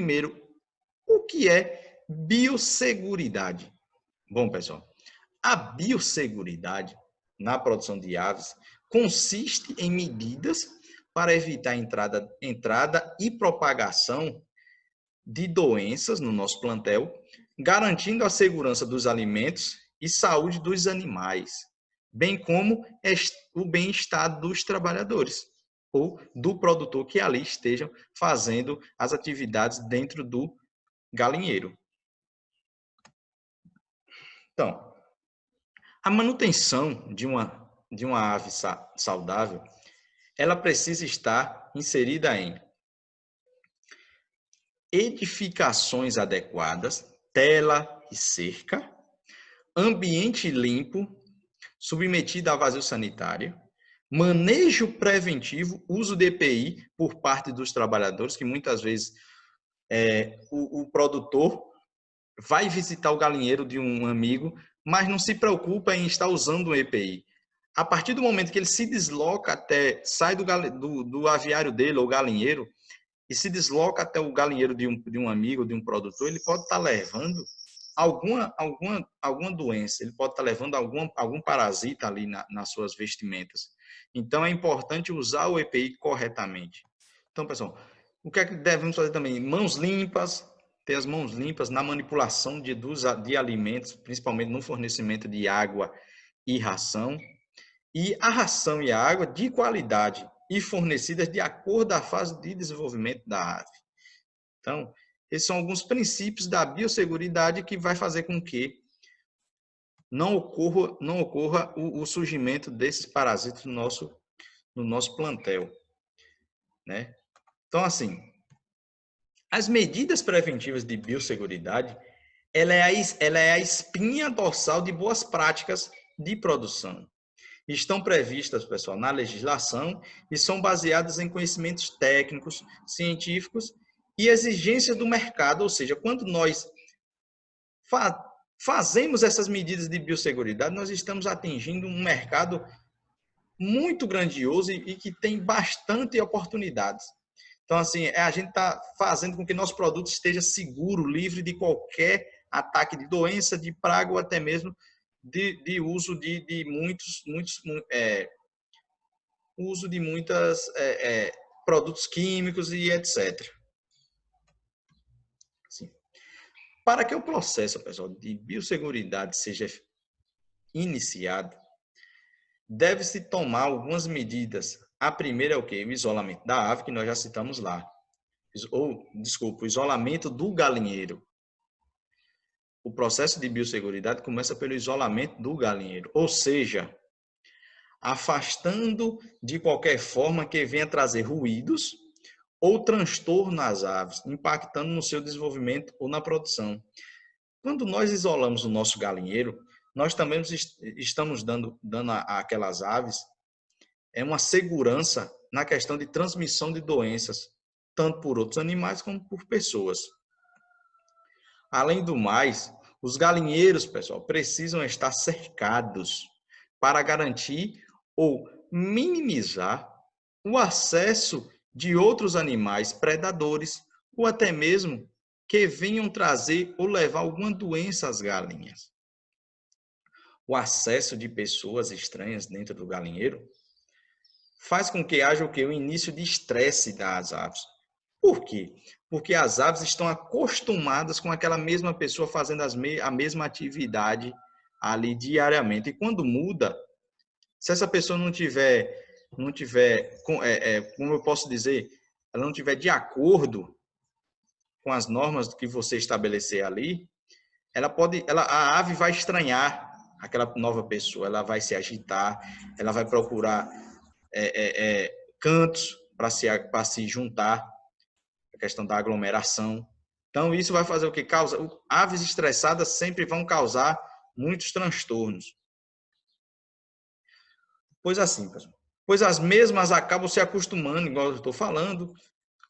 primeiro, o que é biosseguridade? Bom, pessoal, a biosseguridade na produção de aves consiste em medidas para evitar a entrada e propagação de doenças no nosso plantel, garantindo a segurança dos alimentos e saúde dos animais, bem como o bem-estar dos trabalhadores ou do produtor que ali estejam fazendo as atividades dentro do galinheiro. Então, a manutenção de uma ave saudável, ela precisa estar inserida em edificações adequadas, tela e cerca, ambiente limpo, submetido a vazio sanitário, manejo preventivo, uso de EPI por parte dos trabalhadores, que muitas vezes o produtor vai visitar o galinheiro de um amigo, mas não se preocupa em estar usando um EPI. A partir do momento que ele se desloca sai do aviário dele ou galinheiro, e se desloca até o galinheiro de um amigo, de um produtor, ele pode estar levando alguma doença, ele pode estar levando algum parasita ali nas suas vestimentas. Então, é importante usar o EPI corretamente. Então, pessoal, o que é que devemos fazer também? Mãos limpas, ter as mãos limpas na manipulação de alimentos, principalmente no fornecimento de água e ração. E a ração e a água de qualidade e fornecidas de acordo com a fase de desenvolvimento da ave. Então, esses são alguns princípios da biosseguridade que vai fazer com que não ocorra o surgimento desses parasitas no nosso plantel, né? Então, assim, as medidas preventivas de biosseguridade, ela é a espinha dorsal de boas práticas de produção. Estão previstas, pessoal, na legislação e são baseadas em conhecimentos técnicos, científicos e exigências do mercado, ou seja, quando nós fazemos essas medidas de biosseguridade, nós estamos atingindo um mercado muito grandioso e que tem bastante oportunidades. Então, assim, a gente está fazendo com que nosso produto esteja seguro, livre de qualquer ataque de doença, de praga ou até mesmo de uso de muitos produtos químicos e etc. Assim, para que o processo, pessoal, de biosseguridade seja iniciado, deve-se tomar algumas medidas. A primeira é o quê? O isolamento da ave, que nós já citamos lá. O isolamento do galinheiro. O processo de biosseguridade começa pelo isolamento do galinheiro, ou seja, afastando de qualquer forma que venha trazer ruídos ou transtorno nas aves, impactando no seu desenvolvimento ou na produção. Quando nós isolamos o nosso galinheiro, nós também estamos dando àquelas aves uma segurança na questão de transmissão de doenças, tanto por outros animais como por pessoas. Além do mais, os galinheiros, pessoal, precisam estar cercados para garantir ou minimizar o acesso de outros animais predadores ou até mesmo que venham trazer ou levar alguma doença às galinhas. O acesso de pessoas estranhas dentro do galinheiro faz com que haja o início de estresse das aves. Por quê? Porque as aves estão acostumadas com aquela mesma pessoa fazendo a mesma atividade ali diariamente. E quando muda, se essa pessoa não tiver como eu posso dizer, ela não tiver de acordo com as normas que você estabelecer ali, a ave vai estranhar aquela nova pessoa, ela vai se agitar, ela vai procurar cantos para se juntar, a questão da aglomeração. Então, isso vai fazer o que? Aves estressadas sempre vão causar muitos transtornos. Pois assim, pessoal. Pois as mesmas acabam se acostumando, igual eu estou falando,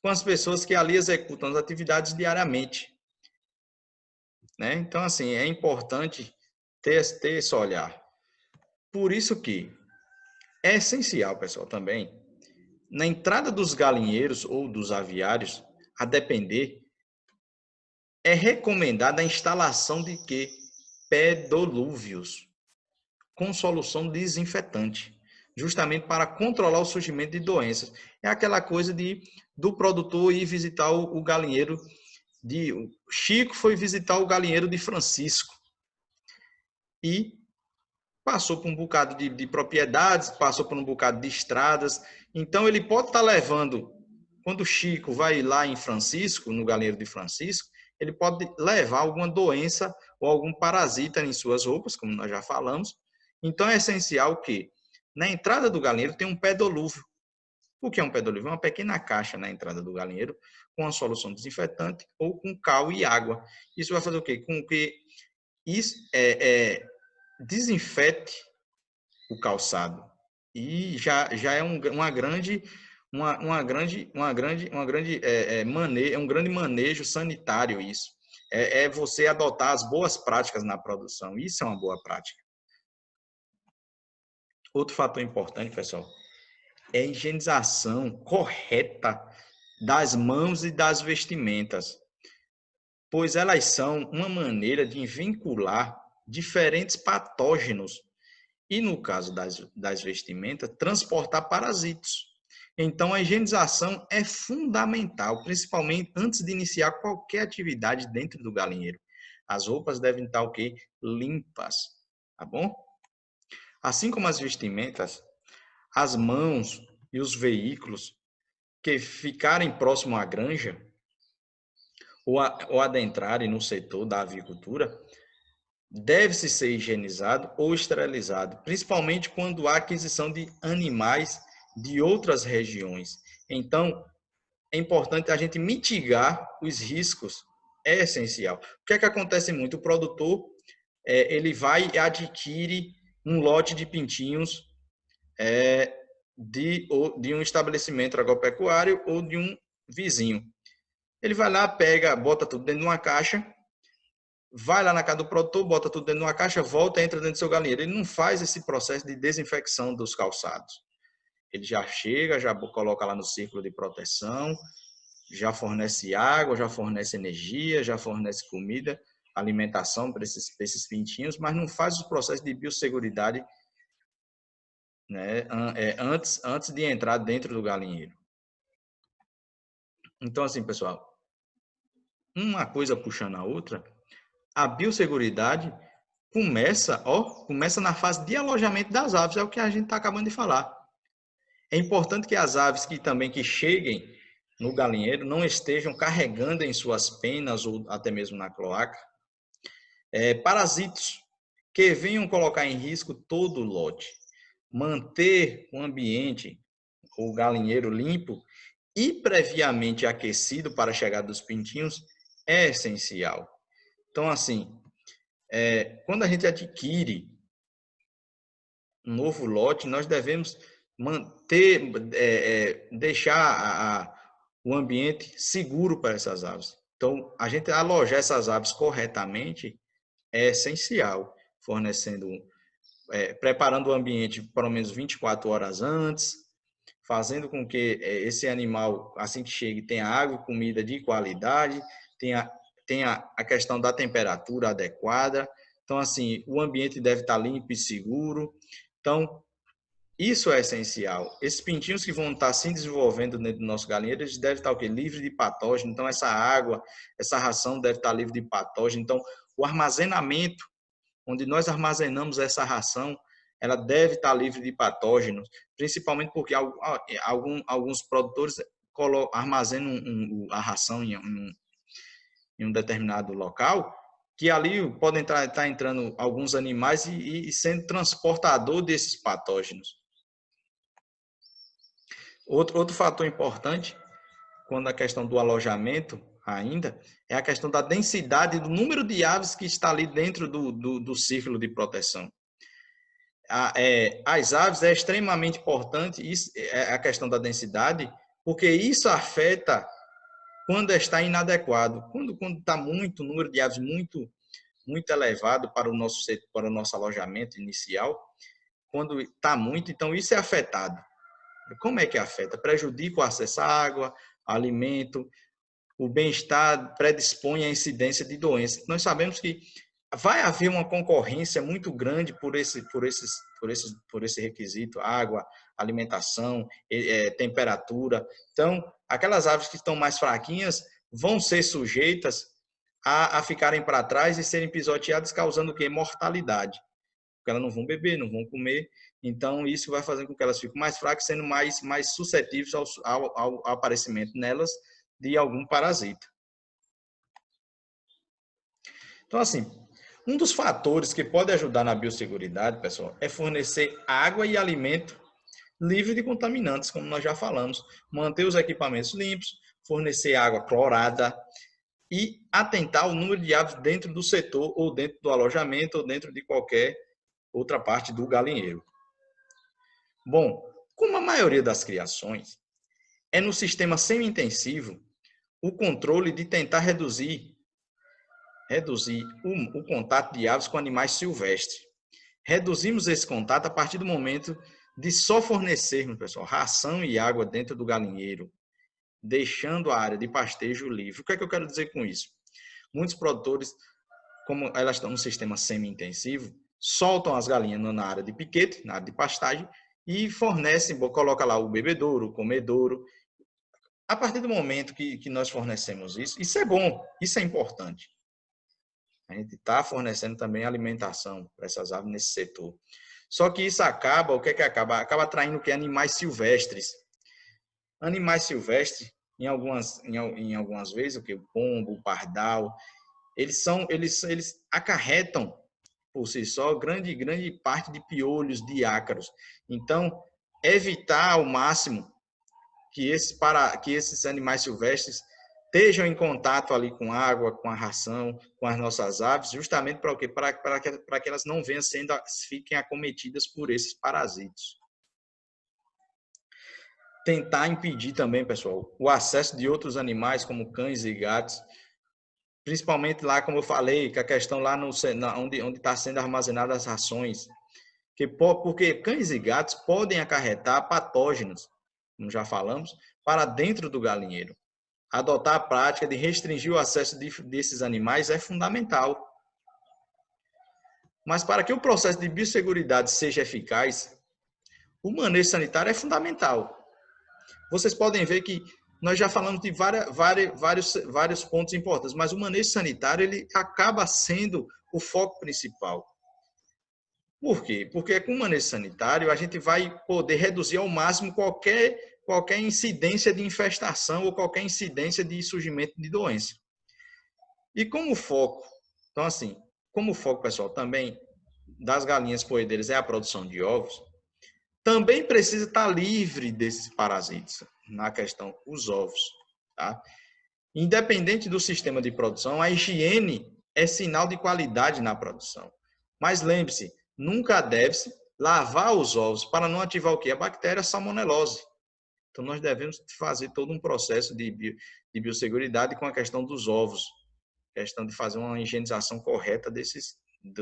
com as pessoas que ali executam as atividades diariamente. Né? Então, assim, é importante ter esse olhar. Por isso que é essencial, pessoal, também, na entrada dos galinheiros ou dos aviários, a depender, é recomendada a instalação de quê? Pedolúvios, com solução desinfetante, justamente para controlar o surgimento de doenças. É aquela coisa do produtor ir visitar o galinheiro o Chico foi visitar o galinheiro de Francisco e passou por um bocado de propriedades, passou por um bocado de estradas. Então, ele pode estar levando, quando o Chico vai lá em Francisco, no galinheiro de Francisco, ele pode levar alguma doença ou algum parasita em suas roupas, como nós já falamos. Então, é essencial que na entrada do galinheiro tem um pedolúvio. O que é um pedolúvio? É uma pequena caixa na entrada do galinheiro com uma solução desinfetante ou com cal e água. Isso vai fazer o quê? Com que isso desinfete o calçado e já é um grande manejo sanitário isso. É você adotar as boas práticas na produção. Isso é uma boa prática. Outro fator importante, pessoal, é a higienização correta das mãos e das vestimentas, pois elas são uma maneira de vincular diferentes patógenos e, no caso das vestimentas, transportar parasitos. Então, a higienização é fundamental, principalmente antes de iniciar qualquer atividade dentro do galinheiro. As roupas devem estar o quê? Limpas, tá bom? Assim como as vestimentas, as mãos e os veículos que ficarem próximo à granja ou adentrarem no setor da avicultura, deve-se ser higienizado ou esterilizado, principalmente quando há aquisição de animais de outras regiões. Então, é importante a gente mitigar os riscos, é essencial. O que é que acontece muito? O produtor, ele vai e adquire um lote de pintinhos de um estabelecimento agropecuário ou de um vizinho. Ele vai lá, pega, bota tudo dentro de uma caixa, vai lá na casa do produtor, bota tudo dentro de uma caixa, volta, entra dentro do seu galinheiro. Ele não faz esse processo de desinfecção dos calçados. Ele já chega, já coloca lá no círculo de proteção, já fornece água, já fornece energia, já fornece comida, alimentação para esses pintinhos, mas não faz o processo de biosseguridade, né, antes de entrar dentro do galinheiro. Então, assim, pessoal, uma coisa puxando a outra, a biosseguridade começa na fase de alojamento das aves, é o que a gente está acabando de falar. É importante que as aves que cheguem no galinheiro não estejam carregando em suas penas ou até mesmo na cloaca parasitos que venham colocar em risco todo o lote. Manter o ambiente, o galinheiro limpo e previamente aquecido para a chegada dos pintinhos é essencial. Então, assim, quando a gente adquire um novo lote, nós devemos manter, deixar o ambiente seguro para essas aves. Então, a gente alojar essas aves corretamente é essencial, fornecendo, preparando o ambiente pelo menos 24 horas antes, fazendo com que esse animal, assim que chegue, tenha água e comida de qualidade, tenha a questão da temperatura adequada. Então, assim, o ambiente deve estar limpo e seguro. Então, isso é essencial. Esses pintinhos que vão estar se desenvolvendo dentro do nosso galinheiro, eles devem estar o quê? Livre de patógeno. Então, essa água, essa ração deve estar livre de patógeno. Então, o armazenamento, onde nós armazenamos essa ração, ela deve estar livre de patógenos, principalmente porque alguns produtores armazenam a ração em um determinado local, que ali podem estar entrando alguns animais e sendo transportador desses patógenos. Outro fator importante, quando a questão do alojamento ainda, é a questão da densidade do número de aves que está ali dentro do círculo de proteção. As aves é extremamente importante, isso, a questão da densidade, porque isso afeta quando está inadequado. Quando está muito, o número de aves muito elevado para o nosso alojamento inicial, quando está muito, então isso é afetado. Como é que afeta? Prejudica o acesso à água, alimento, o bem-estar predispõe à incidência de doenças. Nós sabemos que vai haver uma concorrência muito grande por esse requisito: água, alimentação, temperatura. Então, aquelas aves que estão mais fraquinhas vão ser sujeitas a ficarem para trás e serem pisoteadas, causando o quê? Mortalidade. Porque elas não vão beber, não vão comer. Então, isso vai fazer com que elas fiquem mais fracas, sendo mais suscetíveis ao aparecimento nelas de algum parasita. Então, assim, um dos fatores que pode ajudar na biosseguridade, pessoal, é fornecer água e alimento livre de contaminantes, como nós já falamos, manter os equipamentos limpos, fornecer água clorada e atentar ao número de aves dentro do setor, ou dentro do alojamento, ou dentro de qualquer outra parte do galinheiro. Bom, como a maioria das criações é no sistema semi-intensivo, o controle de tentar reduzir o contato de aves com animais silvestres. Reduzimos esse contato a partir do momento de só fornecermos, pessoal, ração e água dentro do galinheiro, deixando a área de pastejo livre. O que é que eu quero dizer com isso? Muitos produtores, como elas estão no sistema semi-intensivo, soltam as galinhas na área de piquete, na área de pastagem, e fornecem, coloca lá o bebedouro, o comedouro. A partir do momento que nós fornecemos isso é bom, isso é importante. A gente está fornecendo também alimentação para essas aves nesse setor. Só que isso acaba, o que é que acaba? Acaba atraindo o que? Animais silvestres. Animais silvestres, em algumas vezes, o que? O pombo, o pardal, eles acarretam por si só grande parte de piolhos, de ácaros. Então, evitar ao máximo que esses animais silvestres estejam em contato ali com água, com a ração, com as nossas aves, justamente para o quê? Para que elas não fiquem acometidas por esses parasitos. Tentar impedir também, pessoal, o acesso de outros animais, como cães e gatos, principalmente lá, como eu falei, que a questão lá onde está sendo armazenadas as rações, porque cães e gatos podem acarretar patógenos, como já falamos, para dentro do galinheiro. Adotar a prática de restringir o acesso desses animais é fundamental. Mas para que o processo de biosseguridade seja eficaz, o manejo sanitário é fundamental. Vocês podem ver que nós já falamos de vários pontos importantes, mas o manejo sanitário ele acaba sendo o foco principal. Por quê? Porque com o manejo sanitário a gente vai poder reduzir ao máximo qualquer incidência de infestação ou qualquer incidência de surgimento de doença. E como foco, então assim, como foco, pessoal, também das galinhas poedeiras é a produção de ovos, também precisa estar livre desses parasitas, na questão os ovos, tá? Independente do sistema de produção, a higiene é sinal de qualidade na produção. Mas lembre-se, nunca deve-se lavar os ovos para não ativar o quê? A bactéria salmonelose. Então, nós devemos fazer todo um processo de biosseguridade com a questão dos ovos, questão de fazer uma higienização correta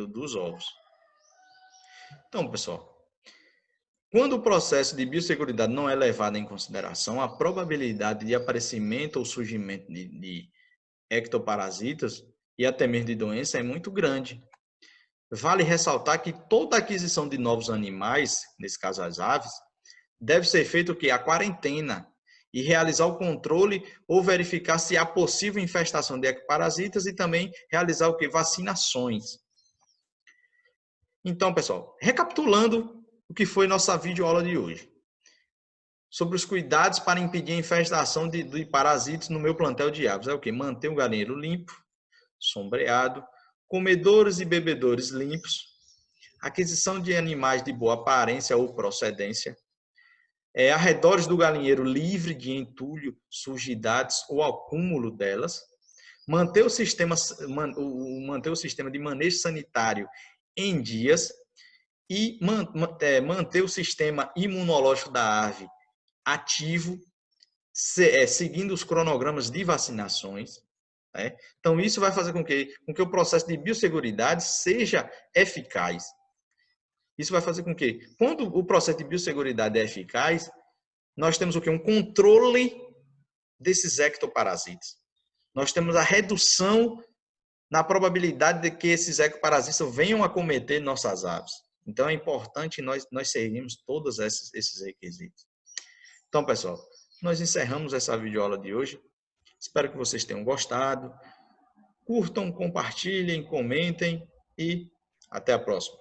dos ovos. Então, pessoal, quando o processo de biosseguridade não é levado em consideração, a probabilidade de aparecimento ou surgimento de ectoparasitas e até mesmo de doença é muito grande. Vale ressaltar que toda aquisição de novos animais, nesse caso as aves, deve ser feito o quê? A quarentena e realizar o controle ou verificar se há possível infestação de ectoparasitas e também realizar o quê? Vacinações. Então, pessoal, recapitulando o que foi nossa videoaula de hoje, sobre os cuidados para impedir a infestação de parasitas no meu plantel de aves. É o quê? Manter o galinheiro limpo, sombreado, comedores e bebedores limpos, aquisição de animais de boa aparência ou procedência, arredores do galinheiro livre de entulho, sujidades ou acúmulo delas, manter o sistema de manejo sanitário em dias e manter o sistema imunológico da ave ativo, seguindo os cronogramas de vacinações. Então, isso vai fazer com que o processo de biosseguridade seja eficaz. Isso vai fazer com que, quando o processo de biosseguridade é eficaz, nós temos o quê? Um controle desses ectoparasitas. nós temos a redução na probabilidade de que esses ecoparasitas venham a cometer nossas aves. Então, é importante nós seguirmos todos esses requisitos. Então, pessoal, nós encerramos essa videoaula de hoje. Espero que vocês tenham gostado. Curtam, compartilhem, comentem e até a próxima.